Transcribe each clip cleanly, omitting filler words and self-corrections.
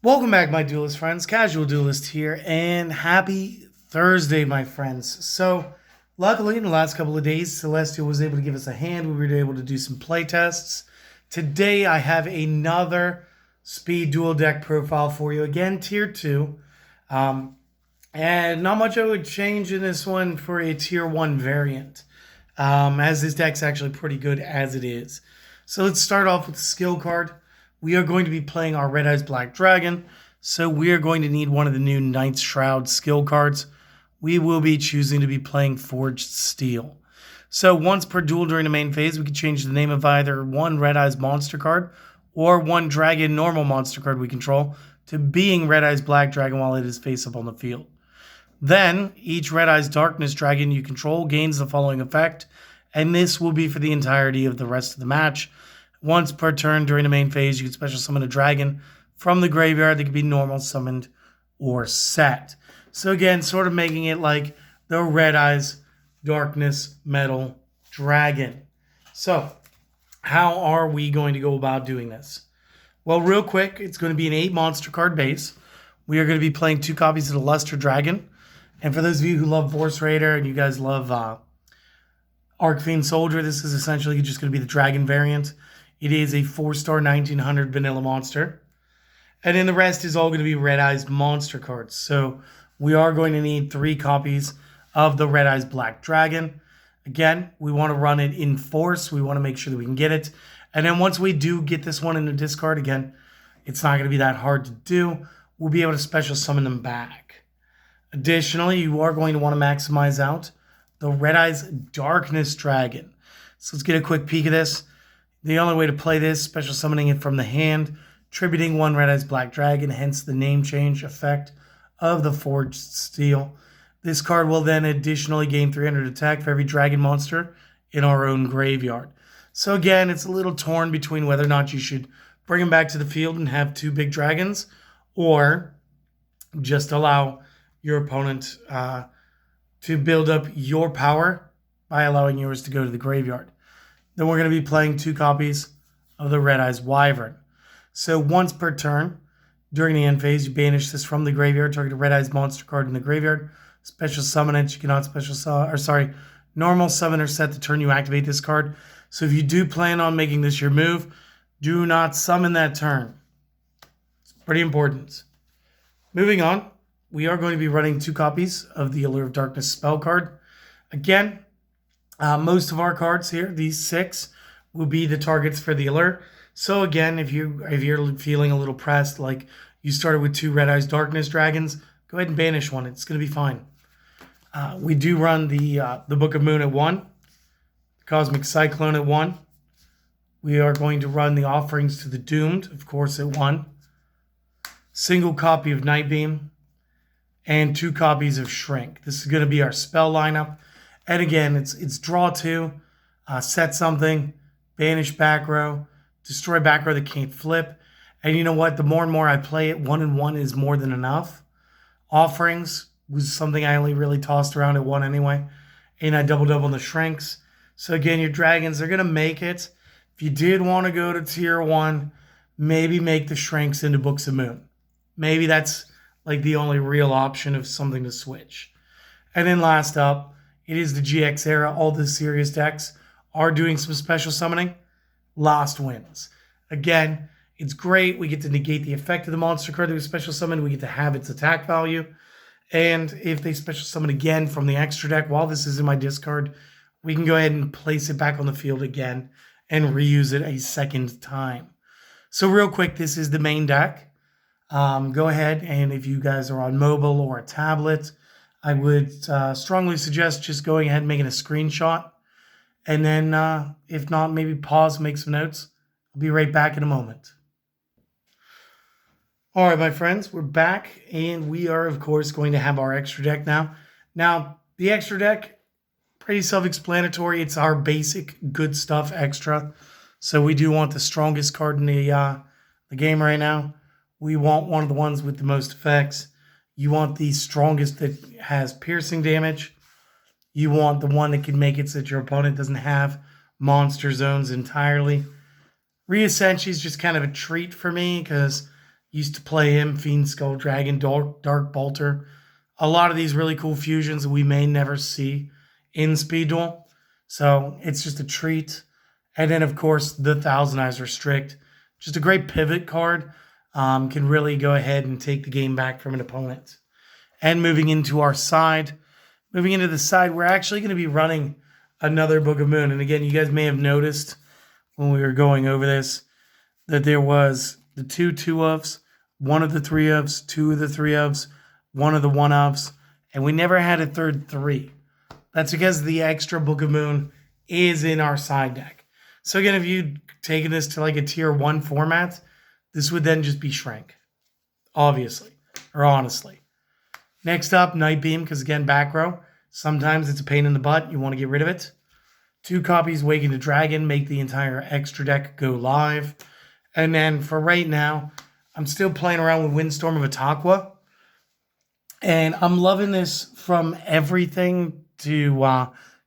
Welcome back, my duelist friends. Casual Duelist here, and happy Thursday, my friends. So, luckily, in the last couple of days, Celestial was able to give us a hand. We were able to do some play tests. Today, I have another speed dual deck profile for you. Again, tier 2. Um, and not much I would change in this one for a tier 1 variant, as this deck's actually pretty good as it is. So, let's start off with the skill card. We are going to be playing our Red Eyes Black Dragon, so we are going to need one of the new Knight's Shroud skill cards. We will be choosing to be playing Forged Steel. So once per duel during the main phase, we can change the name of either one Red Eyes monster card or one Dragon normal monster card we control to being Red Eyes Black Dragon while it is face up on the field. Then, each Red Eyes Darkness Dragon you control gains the following effect, and this will be for the entirety of the rest of the match. Once per turn during the main phase, you can special summon a dragon from the graveyard that can be normal summoned or set. So again, sort of making it like the Red Eyes Darkness Metal Dragon. So, how are we going to go about doing this? Well, real quick, it's going to be an 8 monster card base. We are going to be playing 2 copies of the Luster Dragon. And for those of you who love Force Raider and you guys love Arcfiend Soldier, this is essentially just going to be the Dragon variant. It is a 4-star 1900 vanilla monster. And then the rest is all going to be Red Eyes monster cards. So we are going to need 3 copies of the Red Eyes Black Dragon. Again, we want to run it in force. We want to make sure that we can get it. And then once we do get this one in the discard, again, it's not going to be that hard to do. We'll be able to special summon them back. Additionally, you are going to want to maximize out the Red Eyes Darkness Dragon. So let's get a quick peek of this. The only way to play this, special summoning it from the hand, tributing 1 Red Eyes Black Dragon, hence the name change effect of the Forged Steel. This card will then additionally gain 300 attack for every dragon monster in our own graveyard. So again, it's a little torn between whether or not you should bring them back to the field and have 2 big dragons, or just allow your opponent to build up your power by allowing yours to go to the graveyard. Then we're going to be playing 2 copies of the Red Eyes Wyvern. So once per turn, during the end phase, you banish this from the graveyard, target a Red Eyes monster card in the graveyard, special summon it. You cannot normal summon or set the turn you activate this card. So if you do plan on making this your move, do not summon that turn. It's pretty important. Moving on, we are going to be running 2 copies of the Allure of Darkness spell card. Again, most of our cards here, these 6, will be the targets for the Allure. So again, if you're feeling a little pressed, like you started with 2 Red Eyes Darkness Dragons, go ahead and banish one. It's going to be fine. We do run the Book of Moon at 1, the Cosmic Cyclone at 1. We are going to run the Offerings to the Doomed, of course, at 1. Single copy of Nightbeam, and 2 copies of Shrink. This is going to be our spell lineup. And again, it's draw 2, set something, banish back row, destroy back row that can't flip. And you know what? The more and more I play it, 1 and 1 is more than enough. Offerings was something I only really tossed around at 1 anyway. And I double on the Shrinks. So again, your dragons are going to make it. If you did want to go to tier 1, maybe make the Shrinks into Books of Moon. Maybe that's like the only real option of something to switch. And then last up, it is the GX era. All the serious decks are doing some special summoning. Lost wins. Again, it's great. We get to negate the effect of the monster card that we special summon. We get to have its attack value. And if they special summon again from the extra deck while this is in my discard, we can go ahead and place it back on the field again and reuse it a second time. So real quick, this is the main deck. Go ahead, and if you guys are on mobile or a tablet, I would strongly suggest just going ahead and making a screenshot. And then, if not, maybe pause, make some notes. I'll be right back in a moment. All right, my friends, we're back, and we are, of course, going to have our extra deck now. Now, the extra deck, pretty self-explanatory. It's our basic good stuff extra. So we do want the strongest card in the game right now. We want one of the ones with the most effects. You want the strongest that has piercing damage. You want the one that can make it so that your opponent doesn't have monster zones entirely. Reascension is just kind of a treat for me because Used to play him, Fiend Skull Dragon, Dark Bolter. A lot of these really cool fusions that we may never see in Speed Duel. So it's just a treat. And then, of course, the Thousand Eyes Restrict. Just a great pivot card. Can really go ahead and take the game back from an opponent. And moving into our side, moving into the side, we're actually going to be running another Book of Moon. And again, you guys may have noticed when we were going over this that there was the two ofs, one of the three ofs, two of the three ofs, one of the one ofs, and we never had a third three. That's because the extra Book of Moon is in our side deck. So again, if you'd taken this to like a tier 1 format, this would then just be Shrink, obviously, or honestly. Next up, Night Beam, because again, back row. Sometimes it's a pain in the butt. You want to get rid of it. 2 copies, Waking the Dragon, make the entire extra deck go live. And then for right now, I'm still playing around with Windstorm of Ataqua. And I'm loving this from everything to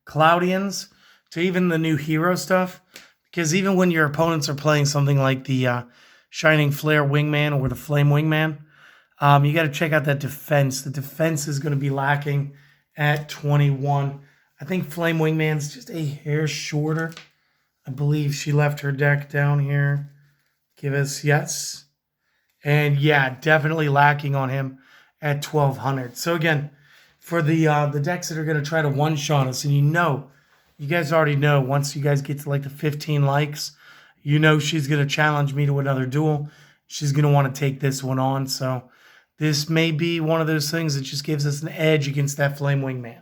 Cloudians to even the new hero stuff. Because even when your opponents are playing something like the Shining Flare Wingman or the Flame Wingman, you got to check out that defense. The defense is going to be lacking at 21. I think Flame Wingman's just a hair shorter. I believe she left her deck down here. Give us yes. And yeah, definitely lacking on him at 1200. So again, for the decks that are going to try to one-shot us, and you guys already know, once you guys get to like the 15 likes, you know she's going to challenge me to another duel. She's going to want to take this one on. So this may be one of those things that just gives us an edge against that Flame Wingman.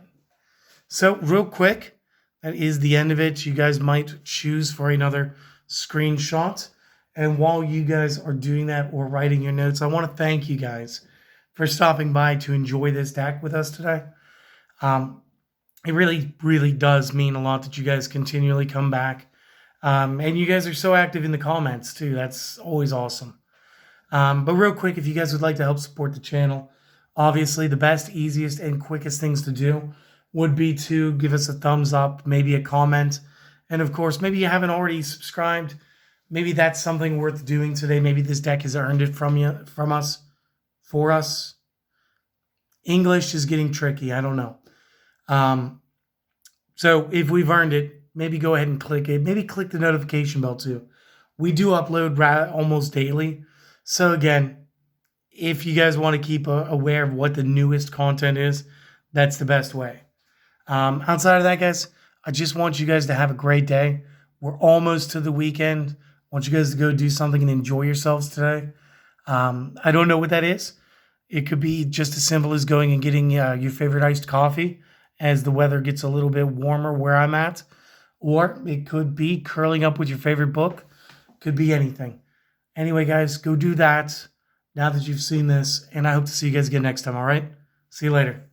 So real quick, that is the end of it. You guys might choose for another screenshot. And while you guys are doing that or writing your notes, I want to thank you guys for stopping by to enjoy this deck with us today. It really, really does mean a lot that you guys continually come back. And you guys are so active in the comments too. That's always awesome. But real quick, if you guys would like to help support the channel, obviously the best, easiest, and quickest things to do would be to give us a thumbs up, maybe a comment. And of course, maybe you haven't already subscribed. Maybe that's something worth doing today. Maybe this deck has earned it from us, for us. English is getting tricky. I don't know. So if we've earned it, maybe go ahead and click it. Maybe click the notification bell too. We do upload almost daily. So again, if you guys want to keep aware of what the newest content is, that's the best way. Outside of that, guys, I just want you guys to have a great day. We're almost to the weekend. I want you guys to go do something and enjoy yourselves today. I don't know what that is. It could be just as simple as going and getting your favorite iced coffee as the weather gets a little bit warmer where I'm at. Or it could be curling up with your favorite book. Could be anything. Anyway, guys, go do that now that you've seen this. And I hope to see you guys again next time, all right? See you later.